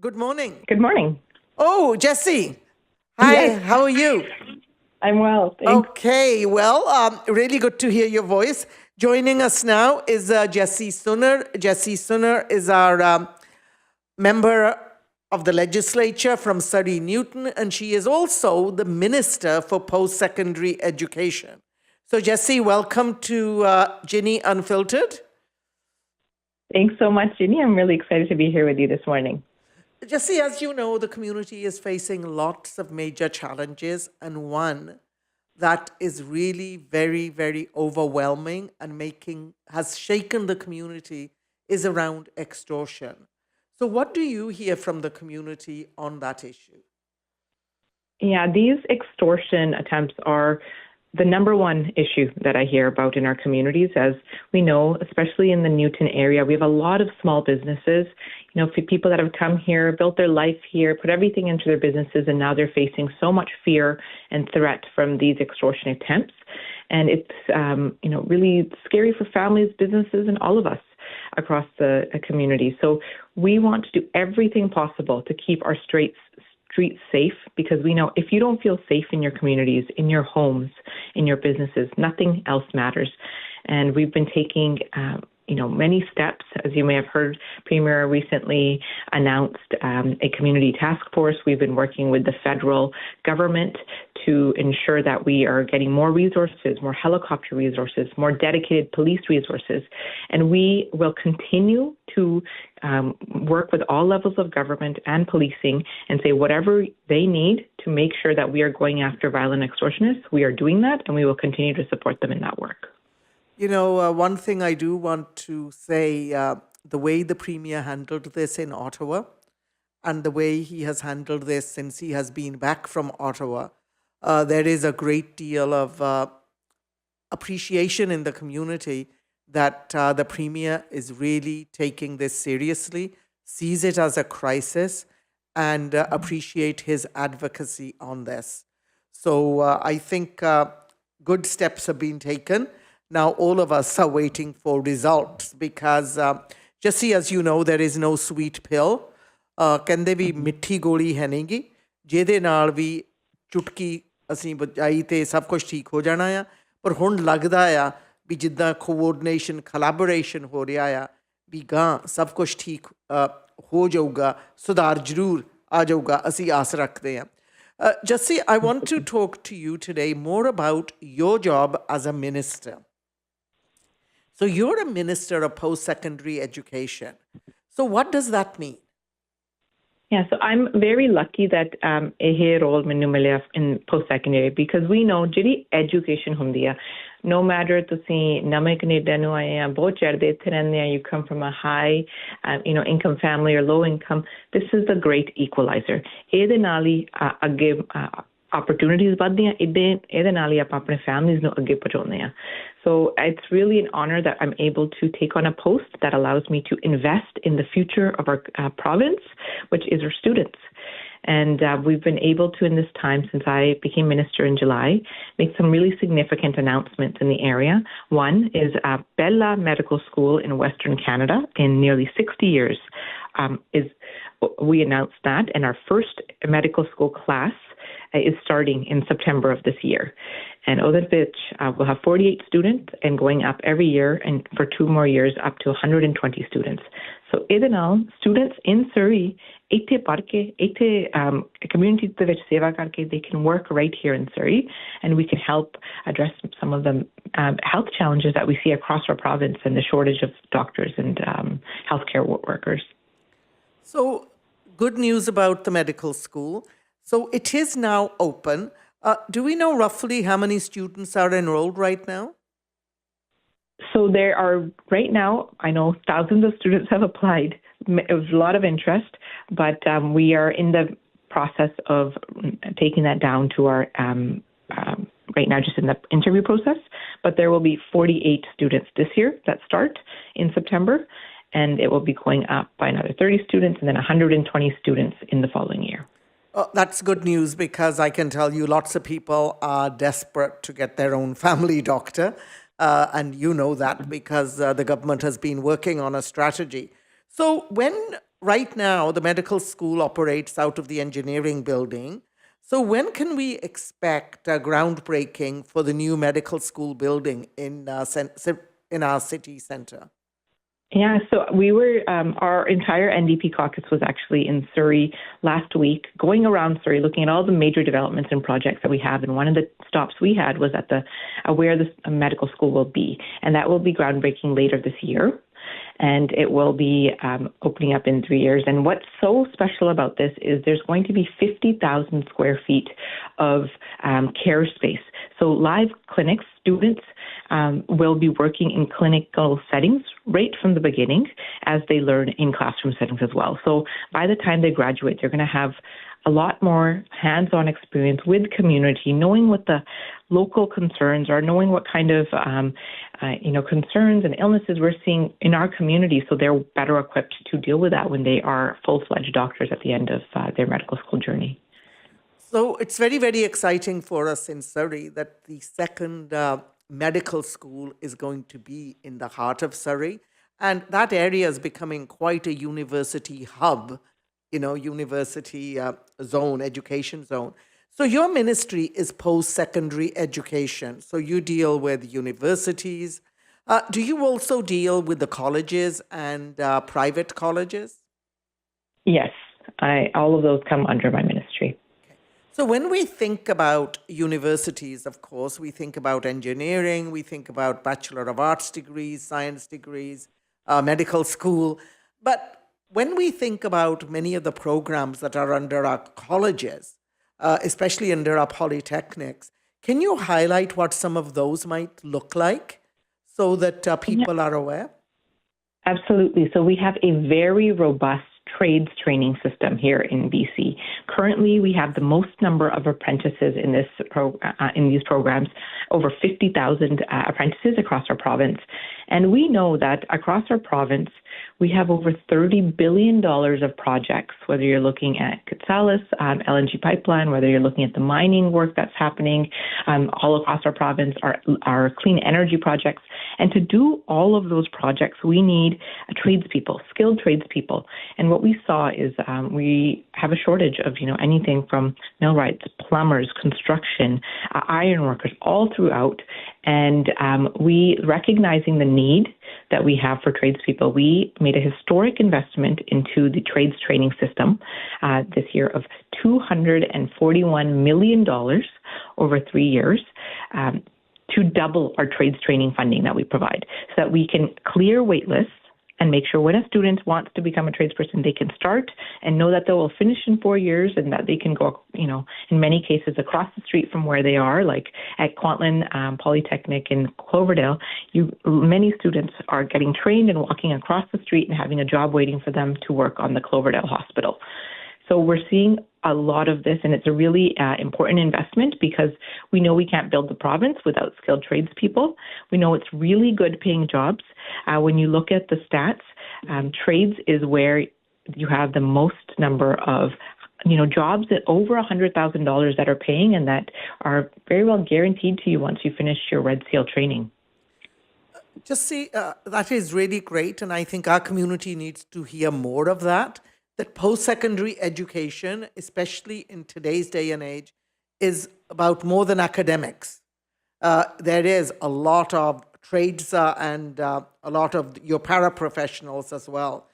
Good morning. Good morning. Oh, Jesse. Hi, Yes, how are you? I'm well, thanks. Okay, well, really good to hear your voice. Joining us now is Jesse Sunar. Jesse Sunar is our member of the legislature from Surrey Newton, and she is also the Minister for Post-Secondary Education. So, Jesse, welcome to Ginny Unfiltered. Thanks so much, Ginny. I'm really excited to be here with you this morning. Jesse, as you know, the community is facing lots of major challenges, and one that is really very, very overwhelming and has shaken the community is around extortion. So, what do you hear from the community on that issue? Yeah, these extortion attempts are the number one issue that I hear about in our communities. As we know, especially in the Newton area, we have a lot of small businesses, for people that have come here, built their life here, put everything into their businesses, and now they're facing so much fear and threat from these extortion attempts. And it's, really scary for families, businesses, and all of us across the community. So we want to do everything possible to keep our streets safe, because we know if you don't feel safe in your communities, in your homes, in your businesses, nothing else matters. And we've been taking many steps. As you may have heard, Premier recently announced a community task force. We've been working with the federal government to ensure that we are getting more resources, more helicopter resources, more dedicated police resources. And we will continue to work with all levels of government and policing and say whatever they need to make sure that we are going after violent extortionists. We are doing that, and we will continue to support them in that work. One thing I do want to say, the way the Premier handled this in Ottawa and the way he has handled this since he has been back from Ottawa, there is a great deal of appreciation in the community that the Premier is really taking this seriously, sees it as a crisis, and appreciate his advocacy on this. So I think good steps have been taken. Now, all of us are waiting for results because, Jesse, as you know, there is no sweet pill. ਕਹਿੰਦੇ ਵੀ ਮਿੱਠੀ ਗੋਲੀ ਹੈ ਨਹੀਂ ਗੀ ਜਿਹਦੇ ਨਾਲ ਵੀ ਚੁਟਕੀ ਅਸੀਂ ਬਜਾਈ ਤੇ ਸਭ ਕੁਝ ਠੀਕ ਹੋ ਜਾਣਾ ਆ ਪਰ ਹੁਣ ਲੱਗਦਾ ਆ ਵੀ ਜਿੱਦਾਂ ਕੋਆਰਡੀਨੇਸ਼ਨ ਕੋਲੈਬੋਰੇਸ਼ਨ ਹੋ ਰਿਹਾ ਆ ਵੀ ਗਾਂ ਸਭ ਕੁਝ ਠੀਕ ਹੋ ਜਾਊਗਾ ਸੁਧਾਰ ਜ਼ਰੂਰ ਆ ਜਾਊਗਾ ਅਸੀਂ ਆਸ ਰੱਖਦੇ ਹਾਂ Jesse, I want to talk to you today more about your job as a minister. So you're a minister of post-secondary education. So what does that mean? Yeah, so I'm very lucky that ਇਹ role ਮੈਨੂੰ ਮਿਲਿਆ in post-secondary because we know ਜਿਹੜੀ education ਹੁੰਦੀ ਆ, no matter ਤੁਸੀਂ ਨਵੇਂ Canada ਨੂੰ ਆਏ ਆ, ਬਹੁਤ ਚਿਰ ਦੇ ਇੱਥੇ ਰਹਿੰਦੇ ਆ, you come from a high income family or low income, this is the great equalizer. ਇਹਦੇ ਨਾਲ ਹੀ ਅੱਗੇ opportunities ਵੱਧਦੀਆਂ, ਇਹਦੇ ਨਾਲ ਹੀ ਆਪਾਂ ਆਪਣੇ families ਨੂੰ ਅੱਗੇ ਪਹੁੰਚਾਉਂਦੇ ਆ. So it's really an honor that I'm able to take on a post that allows me to invest in the future of our province, which is our students. And we've been able to, in this time since I became minister in July, make some really significant announcements in the area. One is Bella Medical School in Western Canada in nearly 60 years. We announced that, and our first medical school class is starting in September of this year. And Odinvich will have 48 students and going up every year, and for 2 more years up to 120 students. So Edenal, students in Surrey, ਇੱਥੇ ਪੜ੍ਹ ਕੇ ਇੱਥੇ community ਦੇ ਵਿੱਚ ਸੇਵਾ ਕਰਕੇ they can work right here in Surrey, and we can help address some of the health challenges that we see across our province and the shortage of doctors and healthcare workers. So good news about the medical school. So it is now open. Do we know roughly how many students are enrolled right now? So there are, right now, I know thousands of students have applied. It was a lot of interest, but we are in the process of taking that down to our, right now, just in the interview process. But there will be 48 students this year that start in September, and it will be going up by another 30 students and then 120 students in the following year. Oh, that's good news because I can tell you lots of people are desperate to get their own family doctor. And you know that because the government has been working on a strategy. So when right now, the medical school operates out of the engineering building. So when can we expect groundbreaking for the new medical school building in our city center? Yeah, so we were, our entire NDP caucus was actually in Surrey last week, going around Surrey, looking at all the major developments and projects that we have. And one of the stops we had was at where the medical school will be. And that will be groundbreaking later this year. And it will be opening up in 3 years. And what's so special about this is there's going to be 50,000 square feet of care space. So live clinics, students will be working in clinical settings right from the beginning as they learn in classroom settings as well. So by the time they graduate, they're going to have a lot more hands-on experience with community, knowing what the local concerns are, knowing what kind of concerns and illnesses we're seeing in our community, so they're better equipped to deal with that when they are full-fledged doctors at the end of their medical school journey. So it's very, very exciting for us in Surrey that the second medical school is going to be in the heart of Surrey. And that area is becoming quite a university hub, university zone, education zone. So your ministry is post-secondary education. So you deal with universities. Do you also deal with the colleges and private colleges? Yes, all of those come under my ministry. So when we think about universities, of course, we think about engineering, we think about Bachelor of Arts degrees, science degrees, medical school. But when we think about many of the programs that are under our colleges, especially under our polytechnics, can you highlight what some of those might look like so that people are aware? Absolutely. So we have a very robust trades training system here in BC. Currently, we have the most number of apprentices in these programs, over 50,000 apprentices across our province. And we know that across our province, we have over $30 billion of projects, whether you're looking at Kitsalis, LNG pipeline, whether you're looking at the mining work that's happening all across our province, our clean energy projects. And to do all of those projects, we need tradespeople, skilled tradespeople. And what we saw is we have a shortage of, anything from millwrights, plumbers, construction, iron workers, all throughout. And we, recognizing the need that we have for tradespeople, we made a historic investment into the trades training system this year of $241 million over 3 years. To double our trades training funding that we provide so that we can clear wait lists and make sure when a student wants to become a tradesperson, they can start and know that they will finish in 4 years and that they can go, in many cases across the street from where they are, like at Kwantlen Polytechnic in Cloverdale. Many students are getting trained and walking across the street and having a job waiting for them to work on the Cloverdale Hospital. So we're seeing a lot of this, and it's a really important investment because we know we can't build the province without skilled tradespeople. We know it's really good paying jobs. When you look at the stats, trades is where you have the most number of jobs at over $100,000 that are paying and that are very well guaranteed to you once you finish your Red Seal training. That is really great, and I think our community needs to hear more of that. That post-secondary education, especially in today's day and age, is about more than academics. There is a lot of trades and a lot of your paraprofessionals as well.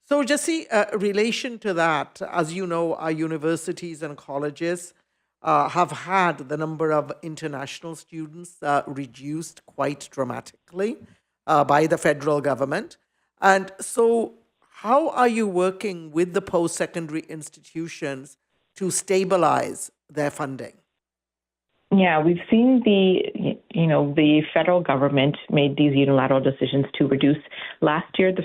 So Jesse, relation to that, as you know, our universities and colleges have had the number of international students reduced quite dramatically by the federal government. And so how are you working with the post-secondary institutions to stabilize their funding? Yeah, we've seen the federal government made these unilateral decisions to reduce last year the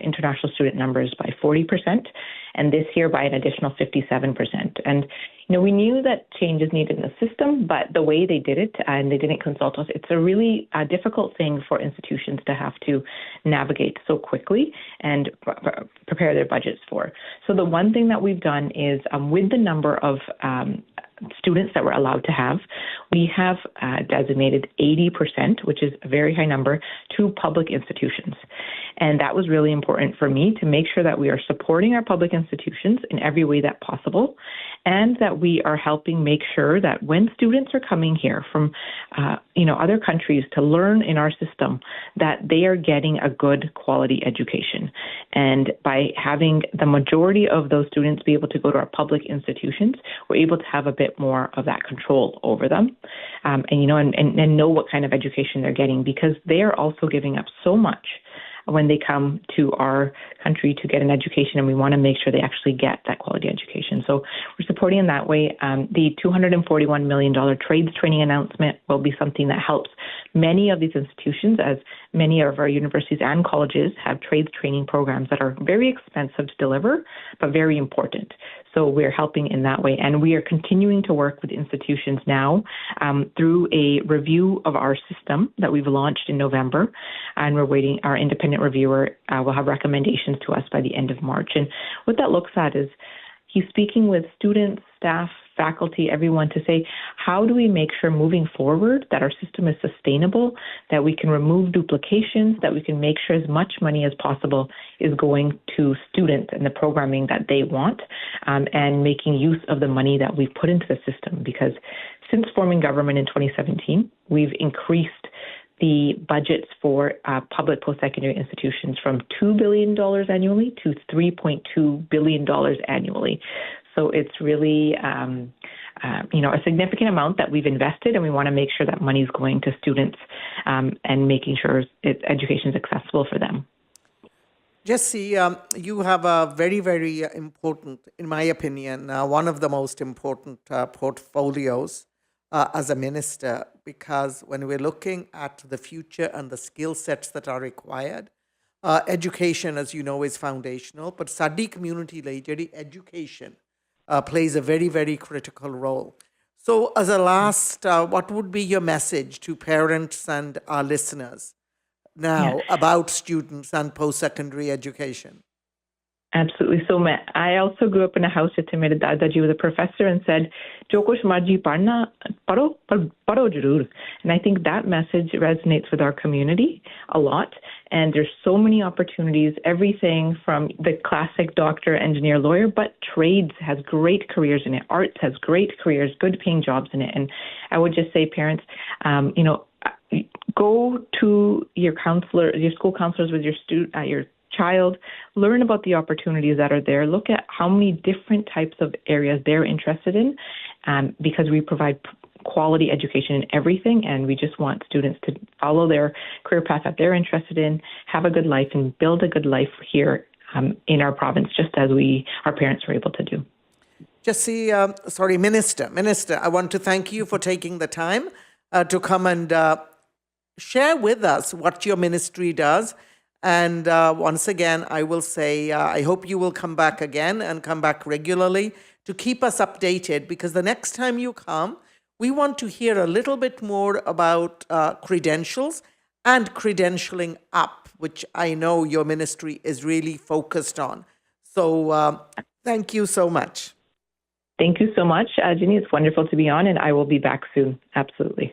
international student numbers by 40%. and this year by an additional 57%. And we knew that change is needed in the system, but the way they did it, and they didn't consult us, it's a really difficult thing for institutions to have to navigate so quickly and prepare their budgets for. So the one thing that we've done is with the number of students that we're allowed to have, we have designated 80%, which is a very high number, to public institutions. And that was really important for me to make sure that we are supporting our public institutions in every way that possible, and that we are helping make sure that when students are coming here from other countries to learn in our system, that they are getting a good quality education. And by having the majority of those students be able to go to our public institutions, we're able to have a bit more of that control over them, and know what kind of education they're getting, because they are also giving up so much when they come to our country to get an education, and we want to make sure they actually get that quality education. So we're supporting in that way. The $241 million trades training announcement will be something that helps many of these institutions, as many of our universities and colleges have trades training programs that are very expensive to deliver, but very important. So we're helping in that way. And we are continuing to work with institutions now through a review of our system that we've launched in November. And we're waiting, our independent reviewer will have recommendations to us by the end of March. And what that looks at is he's speaking with students, staff, faculty, everyone, to say, how do we make sure moving forward that our system is sustainable, that we can remove duplications, that we can make sure as much money as possible is going to students and the programming that they want, and making use of the money that we've put into the system. Because since forming government in 2017, we've increased the budgets for public post-secondary institutions from $2 billion annually to $3.2 billion annually. So it's really, a significant amount that we've invested, and we want to make sure that money is going to students and making sure education is accessible for them. Jesse, you have a very, very important, in my opinion, one of the most important portfolios as a minister, because when we're looking at the future and the skill sets that are required, education, as you know, is foundational, but Sadi community lady education plays a very, very critical role. So as a last, what would be your message to parents and our listeners now about students and post-secondary education? Absolutely. So I also grew up in a house where my Dadaji was a professor and said, "Jo kuch marji padhna, padho, par padho zarur." And I think that message resonates with our community a lot. And there's so many opportunities, everything from the classic doctor, engineer, lawyer, but trades has great careers in it. Arts has great careers, good paying jobs in it. And I would just say, parents, go to your counselor, your school counselors with your child, learn about the opportunities that are there, look at how many different types of areas they're interested in, because we provide quality education in everything, and we just want students to follow their career path that they're interested in, have a good life, and build a good life here in our province, just as our parents were able to do. Jesse, Minister, I want to thank you for taking the time to come and share with us what your ministry does. And once again, I will say, I hope you will come back again and come back regularly to keep us updated, because the next time you come, we want to hear a little bit more about credentials and credentialing up, which I know your ministry is really focused on. So thank you so much. Thank you so much, Ginny. It's wonderful to be on, and I will be back soon. Absolutely.